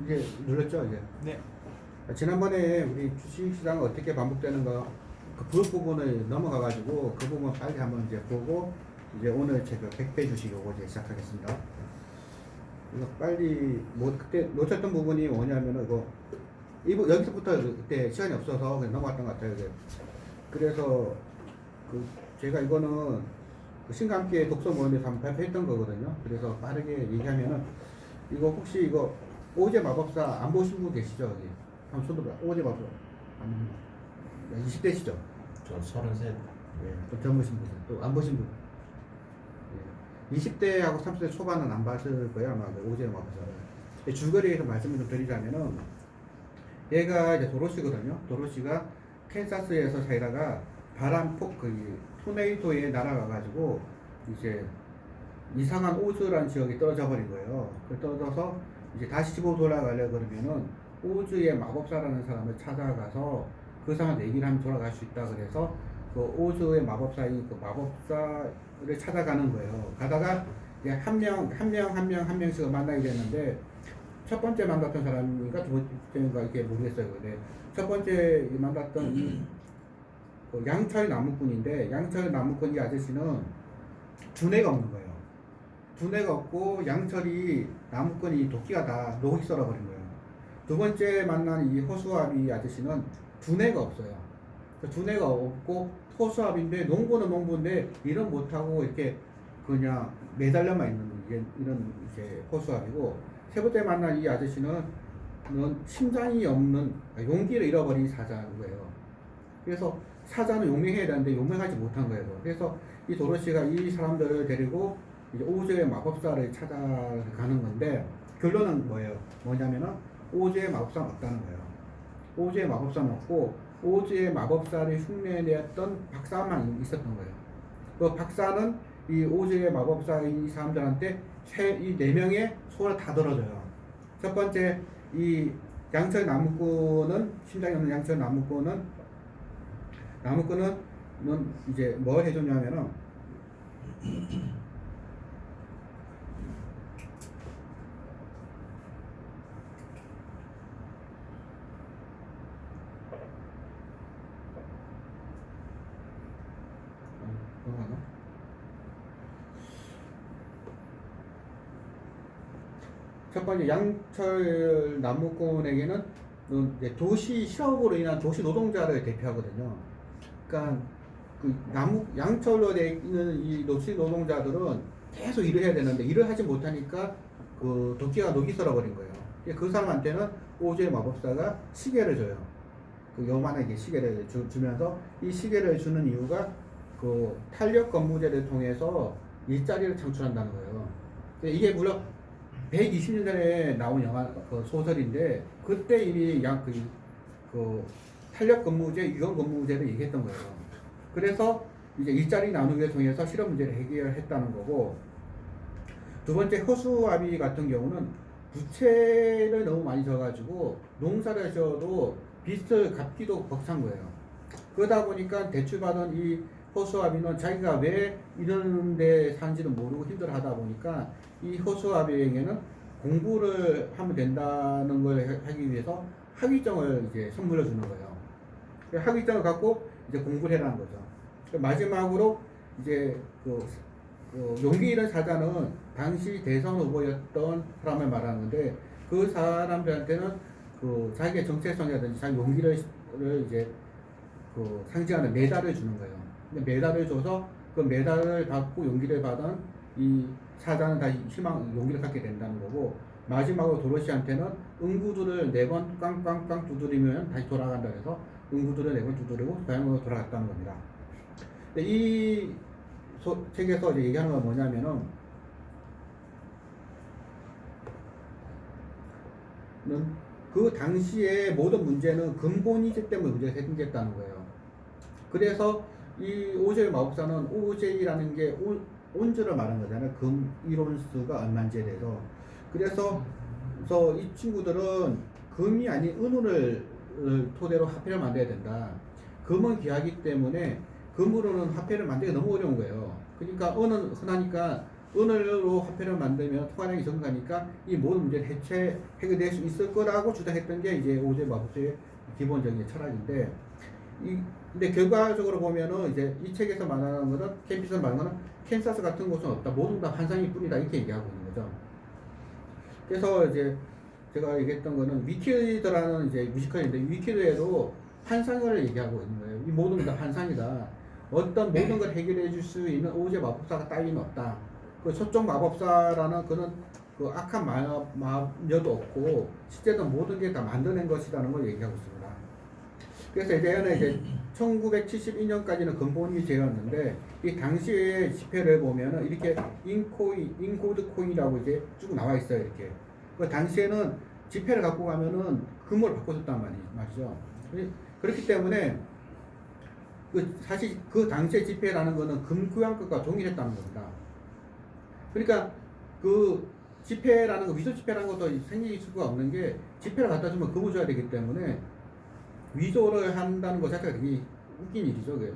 이제 눌렀죠, 이제. 네. 지난번에 우리 주식시장 어떻게 반복되는가 그 부분을 넘어가가지고 그 부분 빨리 한번 이제 보고 이제 오늘 제가 100배 주식 요거 이제 시작하겠습니다. 이거 빨리 뭐 그때 놓쳤던 부분이 뭐냐면은 이거 여기서부터 그때 시간이 없어서 그냥 넘어갔던 것 같아요. 이게. 그래서 그 제가 이거는 그 신과 함께 독서 모임에서 한번 발표했던 거거든요. 그래서 빠르게 얘기하면은 이거 혹시 이거 오제 마법사 안 보신 분 계시죠? 여기 한번 손들어. 오제 마법사 20대시죠? 저 33. 예, 좀 젊으신 분, 또 안 보신 분. 예. 20대하고 30대 초반은 안 봤을 거예요, 아마 그 오제 마법사를. 줄거리에서 말씀을 좀 드리자면은 얘가 이제 도로시거든요. 도로시가 캔사스에서 살다가 바람폭 그 토네이도에 날아가가지고 이제 이상한 오즈라는 지역에 떨어져 버린 거예요. 그 떨어져서 이제 다시 집으로 돌아가려 그러면은 오즈의 마법사라는 사람을 찾아가서 그 사람한테 얘기를 하면 돌아갈 수 있다 그래서 그 오즈의 마법사인 그 마법사를 찾아가는 거예요. 가다가 이제 한 명씩을 만나게 됐는데 첫 번째 만났던 사람인가 두 번째인가 이렇게 모르겠어요. 근데 첫 번째 만났던 그 양철 나무꾼인데 양철 나무꾼 이 아저씨는 두뇌가 없는 거예요. 두뇌가 없고 양철이 나무꾼이 도끼가 다 녹이 썰어버린 거예요. 두 번째 만난 이 호수아비 아저씨는 두뇌가 없어요. 두뇌가 없고 호수아비인데 농부는 농부인데 일은 못하고 이렇게 그냥 매달려만 있는 이런 이제 호수아비고 세 번째 만난 이 아저씨는 심장이 없는 용기를 잃어버린 사자고요. 그래서 사자는 용맹해야 되는데 용맹하지 못한 거예요. 그래서 이 도로시가 이 사람들을 데리고 이제 오즈의 마법사를 찾아가는 건데 결론은 뭐예요? 뭐냐면은 오즈의 마법사는 없다는 거예요. 오즈의 마법사는 없고 오즈의 마법사를 흉내냈던 박사만 있었던 거예요. 그 박사는 이 오즈의 마법사인 이 사람들한테 이 네 명의 소를 다 들어줘요. 첫 번째 이 양철 나무꾼은 심장이 없는 양철 나무꾼은 이제 뭘 해줬냐면은 첫 번째 양철 나무꾼에게는 이제 도시 실업으로 인한 도시 노동자를 대표하거든요. 그러니까 그 양철로 되어 있는 이 도시 노동자들은 계속 일을 해야 되는데 일을 하지 못하니까 그 도끼가 녹이 썰어버린 거예요. 그 사람한테는 오즈의 마법사가 시계를 줘요. 그 요만하게 시계를 주면서 이 시계를 주는 이유가 그 탄력 근무제를 통해서 일자리를 창출한다는 거예요. 이게 물론 120년 전에 나온 영화 그 소설인데 그때 이미 그 탄력 근무제, 유연 근무제를 얘기했던 거예요. 그래서 이제 일자리 나누기를 통해서 실업 문제를 해결했다는 거고 두 번째 호수아비 같은 경우는 부채를 너무 많이 져가지고 농사를 지어도 빚을 갚기도 벅찬 거예요. 그러다 보니까 대출받은 이 호수아비는 자기가 왜 이런 데 사는지도 모르고 힘들어하다 보니까 이 호수아비에게는 공부를 하면 된다는 걸 하기 위해서 학위증을 이제 선물해 주는 거예요. 학위증을 갖고 이제 공부를 해라는 거죠. 마지막으로 이제 용기 잃은 사자는 당시 대선 후보였던 사람을 말하는데 그 사람들한테는 그 자기의 정체성이라든지 자기 용기를 이제 그 상징하는 메달을 주는 거예요. 메달을 줘서 그 메달을 받고 용기를 받은 이 사자는 다시 용기를 갖게 된다는 거고 마지막으로 도로시한테는 응구들을 4번 깡깡깡 두드리면 다시 돌아간다 해서 응구들을 4번 두드리고 다양으로 돌아갔다는 겁니다. 이 책에서 이제 얘기하는 건 뭐냐면은 그 당시에 모든 문제는 근본이제 때문에 문제가 생겼다는 거예요. 그래서 이 오제이 마법사는 오제이라는 게 온즈를 말하는 거잖아요. 금 이론수가 얼마인지에 대해서. 그래서 이 친구들은 금이 아닌 은우를 토대로 화폐를 만들어야 된다. 금은 귀하기 때문에 금으로는 화폐를 만들기 너무 어려운 거예요. 그러니까 은은 흔하니까 은으로 화폐를 만들면 통화량이 증가하니까 이 모든 문제를 해결될 수 있을 거라고 주장했던 게 이제 오제 마법사의 기본적인 철학인데, 근데 결과적으로 보면은 이제 이 책에서 말하는 거는, 캠피에서 말하는 거는 캔사스 같은 곳은 없다, 모든 다 환상일 뿐이다, 이렇게 얘기하고 있는 거죠. 그래서 이제 제가 얘기했던 거는 위키드라는 이제 뮤지컬인데, 위키드에도 환상을 얘기하고 있는 거예요. 이 모든 다 환상이다. 어떤 모든 걸 해결해 줄 수 있는 오제 마법사가 따위는 없다. 그 서쪽 마법사라는 그는 그 악한 마녀도 없고 실제로 모든 게 다 만들어낸 것이라는 걸 얘기하고 있습니다. 그래서 이제 1972년까지는 근본이 제였는데, 이 당시의 지폐를 보면은 이렇게 인코드 코인이라고 이제 쭉 나와 있어요. 이렇게. 그 당시에는 지폐를 갖고 가면은 금으로 바꿔줬단 말이죠. 그렇기 때문에 사실 그 당시의 지폐라는 거는 금 교환권과 동일했다는 겁니다. 그러니까 그 지폐라는 거, 위조 지폐라는 것도 생길 수가 없는 게, 지폐를 갖다 주면 금을 줘야 되기 때문에 위조를 한다는 것 자체가 되게 웃긴 일이죠. 그게.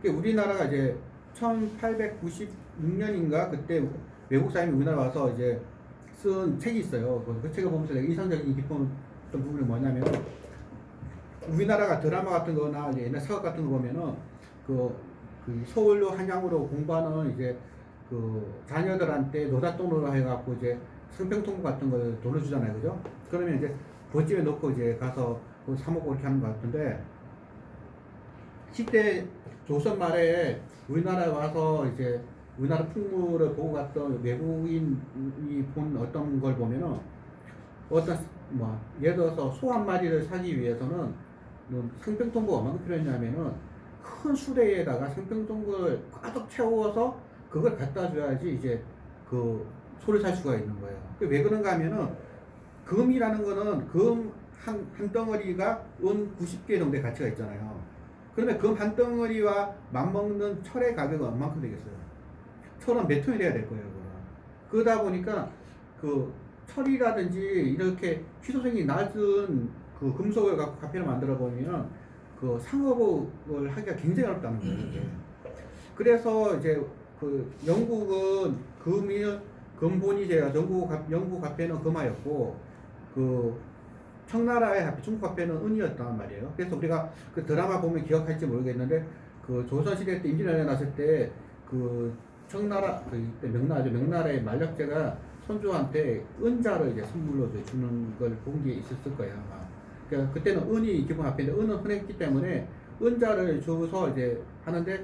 우리나라가 이제 1896년인가 그때 외국 사람이 우리나라 와서 이제 쓴 책이 있어요. 그 책을 보면서 내가 인상적인 깊은 부분이 뭐냐면, 우리나라가 드라마 같은 거나 이제 옛날 사극 같은 거 보면은 그 서울로 한양으로 공부하는 이제 그 자녀들한테 노잣돈으로 해갖고 이제 상평통보 같은 걸 돈을 주잖아요. 그죠? 그러면 이제 보집에 넣고 이제 가서 사 먹고 이렇게 하는 것 같은데, 시대 조선 말에 우리나라에 와서 이제 우리나라 풍물을 보고 갔던 외국인이 본 어떤 걸 보면은, 예를 들어서 소 한 마리를 사기 위해서는 상평통보가 얼마나 필요했냐면은, 큰 수레에다가 상평통보를 가득 채워서 그걸 갖다 줘야지 이제 그 소를 살 수가 있는 거예요. 왜 그런가 하면은, 금이라는 거는 금 한 덩어리가 은 90개 정도의 가치가 있잖아요. 그러면 금 한 덩어리와 맞먹는 철의 가격은 얼마큼 되겠어요? 철은 몇 톤이 돼야 될 거예요. 그러다 보니까 그 철이라든지 이렇게 희소성이 낮은 그 금속을 갖고 화폐를 만들어 보면 그 상업을 하기가 굉장히 어렵다는 거예요. 그래서 이제 그 영국은 근본이 제가 영국 화폐는 금화였고, 그 청나라의 화폐, 중국 화폐는 은이었단 말이에요. 그래서 우리가 그 드라마 보면 기억할지 모르겠는데, 그 조선시대 때 임진왜란이 났을 때 그 청나라, 명나라의 만력제가 손주한테 은자를 이제 선물로 주는 걸 본 게 있었을 거예요, 아마. 그러니까 그때는 은이 기본 화폐인데, 은은 흔했기 때문에 은자를 줘서 이제 하는데,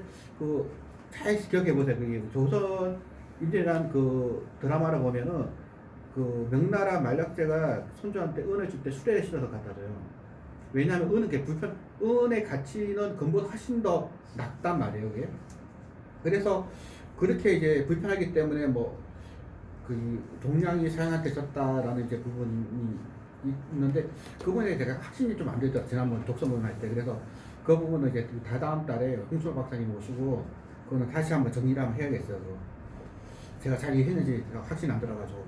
잘 기억해 보세요. 그게 조선 임진왜란 그 드라마를 보면은 그 명나라 만락제가 손주한테 은을 줄 때 수레에 실어서 갖다 줘요. 왜냐하면 은은 은의 가치는 금보다 훨씬 더 낮단 말이에요, 그게. 그래서 그렇게 이제 불편하기 때문에 그 동양이 서양한테 졌다라는 이제 부분이 있는데, 그 부분에 제가 확신이 좀 안 되더라고요. 지난번 독서 모임 할 때. 그래서 그 부분은 이제 다다음 달에 홍철 박사님 모시고 그거는 다시 한번 정리를 한번 해야겠어요. 제가 잘 이해했는지 확신이 안 들어가지고.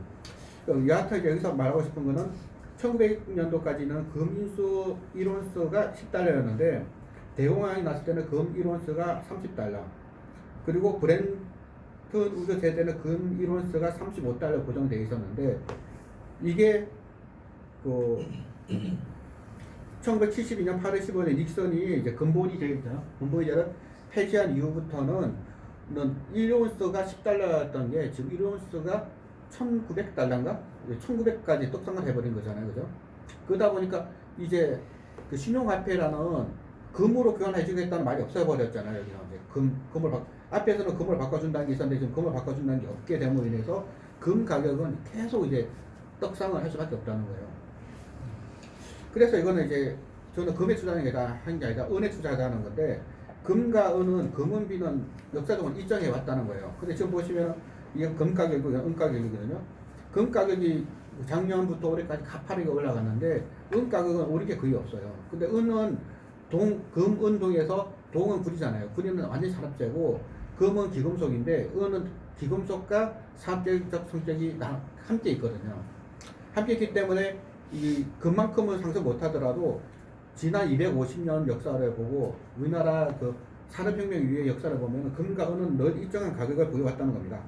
여하튼 여기서 말하고 싶은 거는, 1900년도까지는 금 인수 1온스가 10달러였는데 대공황이 났을 때는 금 1온스가 30달러, 그리고 브렌튼 우드 제때는 금 1온스가 35달러 고정되어 있었는데, 이게 그 1972년 8월 15일에 닉슨이 이제 근본이 제를 폐지한 이후부터는 1온스가 10달러였던 게 지금 1온스가 1900달러인가? 1900까지 떡상을 해버린 거잖아요. 그죠? 그러다 보니까 이제 그 신용화폐라는 금으로 교환해주겠다는 말이 없어버렸잖아요. 여기는 이제 앞에서는 금을 바꿔준다는 게 있었는데, 지금 금을 바꿔준다는 게 없게 됨으로 인해서 금 가격은 계속 이제 떡상을 할 수밖에 없다는 거예요. 그래서 이거는 이제 저는 금에 투자하는 게 한 게 아니라 은에 투자하는 건데, 금과 은은 금은비는 역사적으로 일정해 왔다는 거예요. 근데 지금 보시면 이게 금 가격이고 은 가격이거든요. 금 가격이 작년부터 올해까지 가파르게 올라갔는데 은 가격은 오른 게 거의 없어요. 근데 은은 금, 은, 동에서 동은 구리잖아요. 구리는 완전히 산업재고 금은 기금속인데 은은 기금속과 산업재적 성격이 함께 있거든요. 함께 있기 때문에 이 금만큼은 상승 못하더라도 지난 250년 역사를 보고 우리나라 산업혁명 이후의 역사를 보면 금과 은은 늘 일정한 가격을 보여왔다는 겁니다.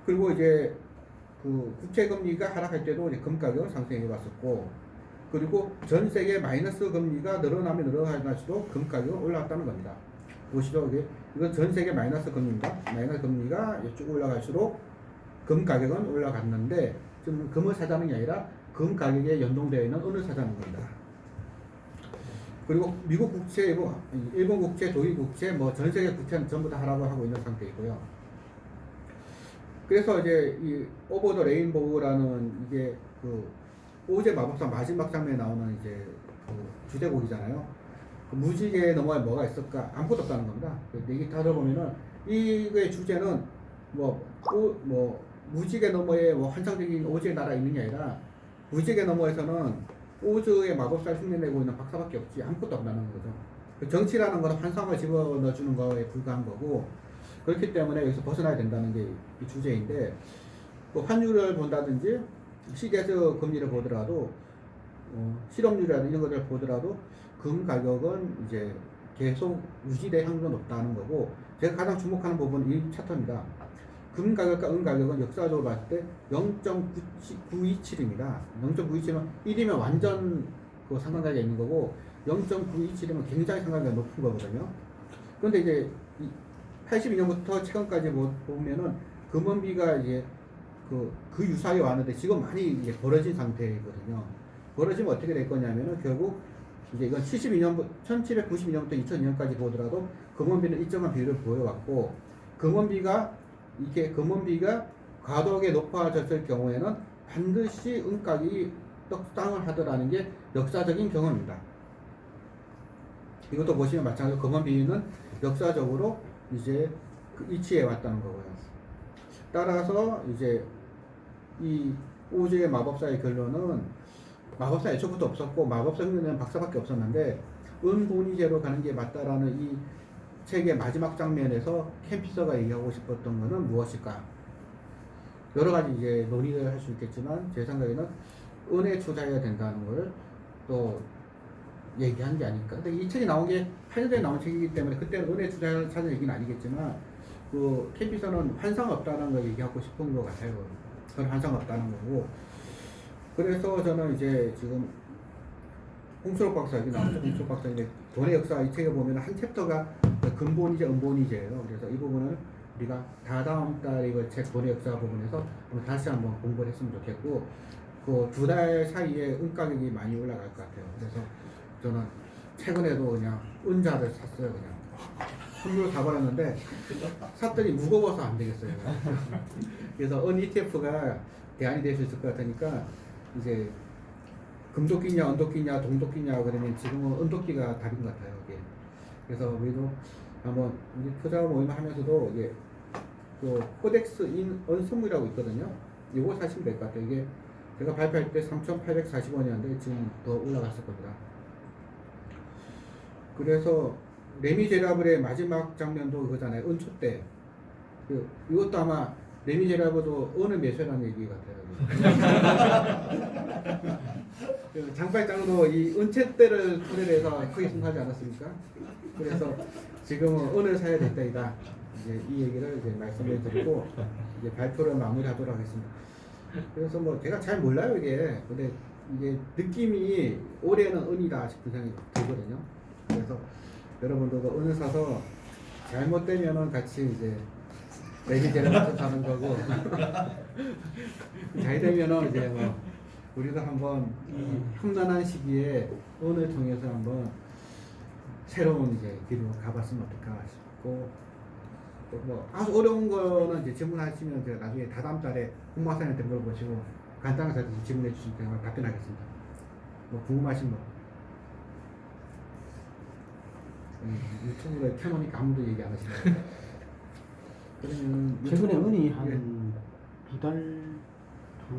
그리고 이제 그 국채 금리가 하락할 때도 이제 금 가격은 상승해 왔었고, 그리고 전 세계 마이너스 금리가 늘어나면 늘어날수록 금 가격은 올라갔다는 겁니다. 보시죠, 이건 전 세계 마이너스 금리입니다. 마이너스 금리가 쭉 올라갈수록 금 가격은 올라갔는데, 지금 금을 사자는 게 아니라 금 가격에 연동되어 있는 은을 사자는 겁니다. 그리고 미국 국채, 일본 국채, 독일 국채, 뭐 전 세계 국채는 전부 다 하락을 하고 있는 상태이고요. 그래서 이제 이 오버 더 레인보우라는 이게 그 오즈의 마법사 마지막 장면에 나오는 이제 그 주제곡이잖아요. 그 무지개 너머에 뭐가 있을까? 아무것도 없다는 겁니다. 얘기 다 들어보면은 이거의 주제는 뭐 무지개 너머에 뭐 환상적인 오즈의 나라 있는 게 아니라, 무지개 너머에서는 오즈의 마법사를 흉내내고 있는 박사밖에 없지 아무것도 없다는 거죠. 그 정치라는 것은 환상을 집어넣어주는 거에 불과한 거고, 그렇기 때문에 여기서 벗어나야 된다는 게 이 주제인데, 뭐 환율을 본다든지 시대에서 금리를 보더라도 실업률이라든지 이런 것들을 보더라도 금 가격은 이제 계속 유지될 확률은 없다는 거고, 제가 가장 주목하는 부분은 이 차트입니다. 금 가격과 은 가격은 역사적으로 봤을 때 0.927입니다. 0.927은 1이면 완전 그 상관관계가 있는 거고, 0.927이면 굉장히 상관관계가 높은 거거든요. 그런데 이제 82년부터 최근까지 보면은 금원비가 이제 그 유사하게 왔는데 지금 많이 이제 벌어진 상태거든요. 벌어지면 어떻게 될 거냐면은 결국 이제 이건 1792년부터 2002년까지 보더라도 금원비는 일정한 비율을 보여왔고, 금원비가 과도하게 높아졌을 경우에는 반드시 은가격이 떡상을 하더라는 게 역사적인 경험입니다. 이것도 보시면 마찬가지로 금원비는 역사적으로 이제 위치해 왔다는 거고요. 따라서 이제 이 오즈의 마법사의 결론은, 마법사 애초부터 없었고 마법사 흉내내는 박사밖에 없었는데 은본위제로 가는 게 맞다라는 이 책의 마지막 장면에서 캠피서가 얘기하고 싶었던 것은 무엇일까? 여러 가지 이제 논의를 할 수 있겠지만, 제 생각에는 은에 투자해야 된다는 걸 또 얘기한 게 아닐까. 근데 이 책이 나온 게 8년 전에 나온 책이기 때문에 그때는 은에 투자하는 얘기는 아니겠지만, 그 캠피서는 환상 없다는 걸 얘기하고 싶은 것 같아요. 그건 환상 없다는 거고. 그래서 저는 이제 지금 홍수록 박사, 여기 나오죠. 홍수록 박사인데 돈의 역사 이 책에 보면 한 챕터가 근본이제, 은본이제예요. 그래서 이 부분을 우리가 다다음 달에 이거 책 돈의 역사 부분에서 다시 한번 공부를 했으면 좋겠고, 그 두 달 사이에 은 가격이 많이 올라갈 것 같아요. 그래서 저는 최근에도 그냥 은자를 샀어요. 그냥 선물 사버렸는데 샀더니 무거워서 안 되겠어요. 그래서 은 ETF가 대안이 될 수 있을 것 같으니까, 이제 금도끼냐 은도끼냐 동도끼냐 그러면 지금은 은도끼가 답인 것 같아요. 이게. 그래서 우리도 한번 투자 모임을 하면서도 이게 그 코덱스 인 은 선물이라고 있거든요. 이거 사시면 될 것 같아요. 이게 제가 발표할 때 3,840원이었는데 지금 더 올라갔을 겁니다. 그래서 레미제라블의 마지막 장면도 그거잖아요. 은초 때. 이것도 아마 레미제라블도 은을 매수라는 얘기 같아요. 장발장도 이 은채 때를 토대로 해서 크게 승하지 않았습니까? 그래서 지금은 은을 사야 될 때이다. 이제 이 얘기를 이제 말씀을 드리고 이제 발표를 마무리하도록 하겠습니다. 그래서 뭐 제가 잘 몰라요 이게. 근데 이게 느낌이 올해는 은이다 싶은 생각이 들거든요. 그래서 여러분들도 은을 사서 잘못되면은 같이 이제 레미제라블 사는 거고, 잘 되면은 이제 뭐 우리도 한번 이 험난한 시기에 은을 통해서 한번 새로운 이제 길로 가봤으면 어떨까 싶고, 뭐 아주 어려운 거는 이제 질문하시면 제가 나중에 다다음 달에 홍마사님한테 물어보시고 간단하게 질문해 주시면 제가 답변하겠습니다. 뭐 궁금하신 거. 유튜브에 켜놓으니까 아무도 얘기 안 하시네요. 그러면 최근에 은이 한 두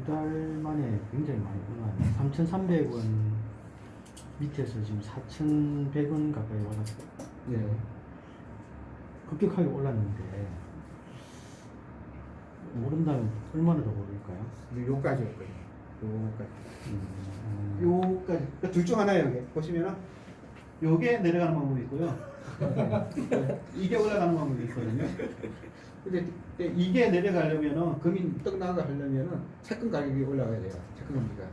달 만에 굉장히 많이 올라왔네요. 3,300원 밑에서 지금 4,100원 가까이 올랐어요. 네. 급격하게 올랐는데 오른다면 얼마나 더 오를까요? 요까지 올 거예요. 요까지. 요까지. 둘 중 하나예요. 여기 보시면은 요게 내려가는 방법이 있고요. 이게 올라가는 방법이 있거든요. 근데 이게 내려가려면은 금이 떡 나가려면은 채권 가격이 올라가야 돼요. 채권 금리가.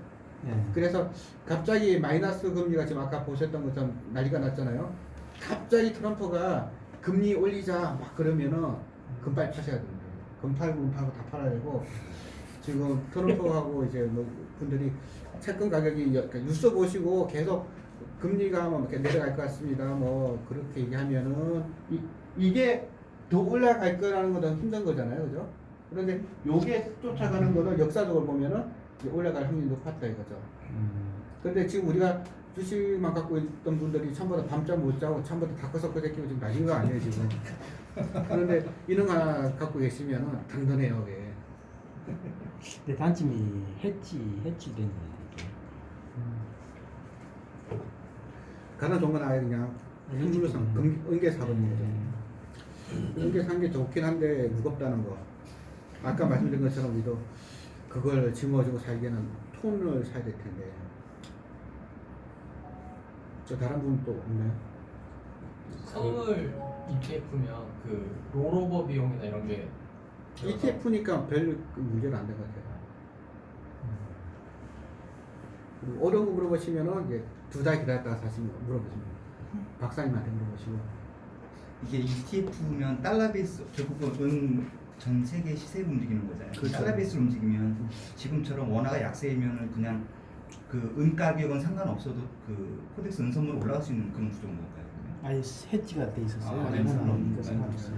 네. 그래서 갑자기 마이너스 금리가 지금 아까 보셨던 것처럼 난리가 났잖아요. 갑자기 트럼프가 금리 올리자 막 그러면은 금 빨리 파셔야 됩니다. 금 팔고 다 팔아야 되고 지금 트럼프하고 이제 뭐 분들이 채권 가격이 뉴스 보시고 계속 금리가 뭐 이렇게 내려갈 것 같습니다. 뭐 그렇게 얘기하면은 이게 더 올라갈 거라는 것은 힘든 거잖아요, 그죠? 그런데 요게 쫓아가는 거는 역사적으로 보면은 이제 올라갈 확률이 높았다 이거죠. 근데 지금 우리가 주식만 갖고 있던 분들이 처음부터 밤잠 못 자고 처음부터 다크서클 제끼고 지금 나신 거 아니에요 지금. 그런데 이런 거 하나 갖고 계시면은 당근해요, 예. 근데 단점이 해치되는 게. 가장 좋은 건 아예 그냥 현물상 은계 사버리는 거죠. 은계 산 게 좋긴 한데 무겁다는 거. 아까 말씀드린 것처럼 우리도 그걸 짊어지고 살기에는 톤을 사야 될 텐데. 저 다른 분 또 없나요? 선물 ETF면 그 롤오버 비용이나 이런 게 ETF니까 별 문제는 안 된 것 같아요. 그리고 어려운 거 물어보시면은 이제 2달 기다렸다가 다시 물어보시면 박사님한테 물어보시고. 이게 ETF면 달러 베이스 결국은 전 세계 시세가 움직이는 거잖아요. 그렇죠. 달러 베이스로 움직이면 지금처럼 원화가 약세이면은 그냥 그 은 가격은 상관없어도 그 코덱스 은 선물 올라갈 수 있는 그런 구조인 건가요? 그러면? 아예 해지가 돼 있었어요. 아, 아니면 상관없는 상관없어요.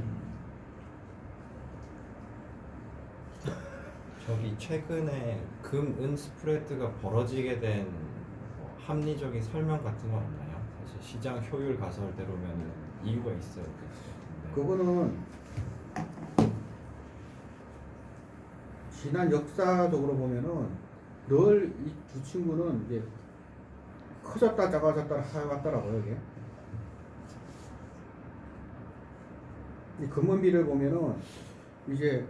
저기 최근에 금, 은 스프레드가 벌어지게 된 합리적인 설명 같은 거 없나요? 사실 시장 효율 가설대로면 이유가 있어야 될 것 같은데. 그거는 지난 역사적으로 보면은 늘 이 두 친구는 이제 커졌다 작아졌다 해왔더라고요 이게. 이 금원비를 보면은 이제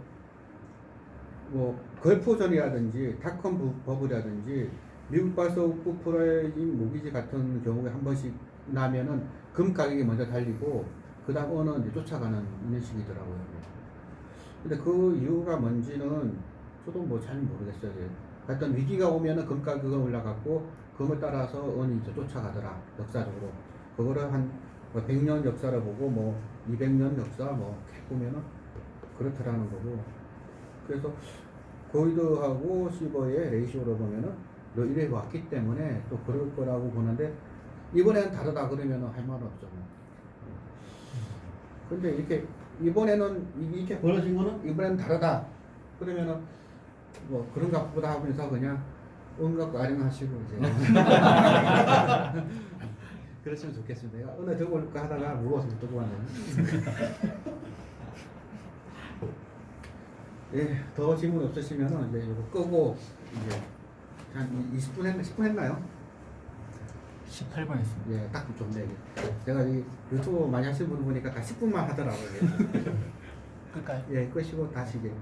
뭐 걸프전이라든지 닷컴 버블이라든지 미국 발서 프라임 모기지 같은 경우에 한 번씩 나면은 금 가격이 먼저 달리고 그 다음 은은 이제 쫓아가는 이런 식이더라고요. 근데 그 이유가 뭔지는 저도 뭐 잘 모르겠어요. 하여튼 위기가 오면은 금 가격은 올라갔고 금을 따라서 은이 이제 쫓아가더라 역사적으로. 그거를 한 100년 역사를 보고 뭐 200년 역사 뭐 이렇게 보면은 그렇더라는 거고. 그래서 골드하고 실버의 레이시오로 보면은 이래 왔기 때문에 또 그럴 거라고 보는데 이번에는 다르다 그러면은 할 말은 없죠. 근데 이렇게 이번에는 이렇게 벌어진 거는 이번에는 다르다 그러면은 뭐 그런가 보다 하면서 그냥 온갖 아령하시고 이제 그랬으면 좋겠습니다. 내가 어느 들고 올까 하다가 무거워서 못 들고 왔네요. 예, 더 질문 없으시면은 이제 이거 끄고 이제 한 20분 했나 10분 했나요? 18번 했습니다. 예, 딱 좋네 이게. 제가 이 유튜브 많이 하시는 분 보니까 다 10분만 하더라고요. 끝까지. 예, 끄시고 다시 이제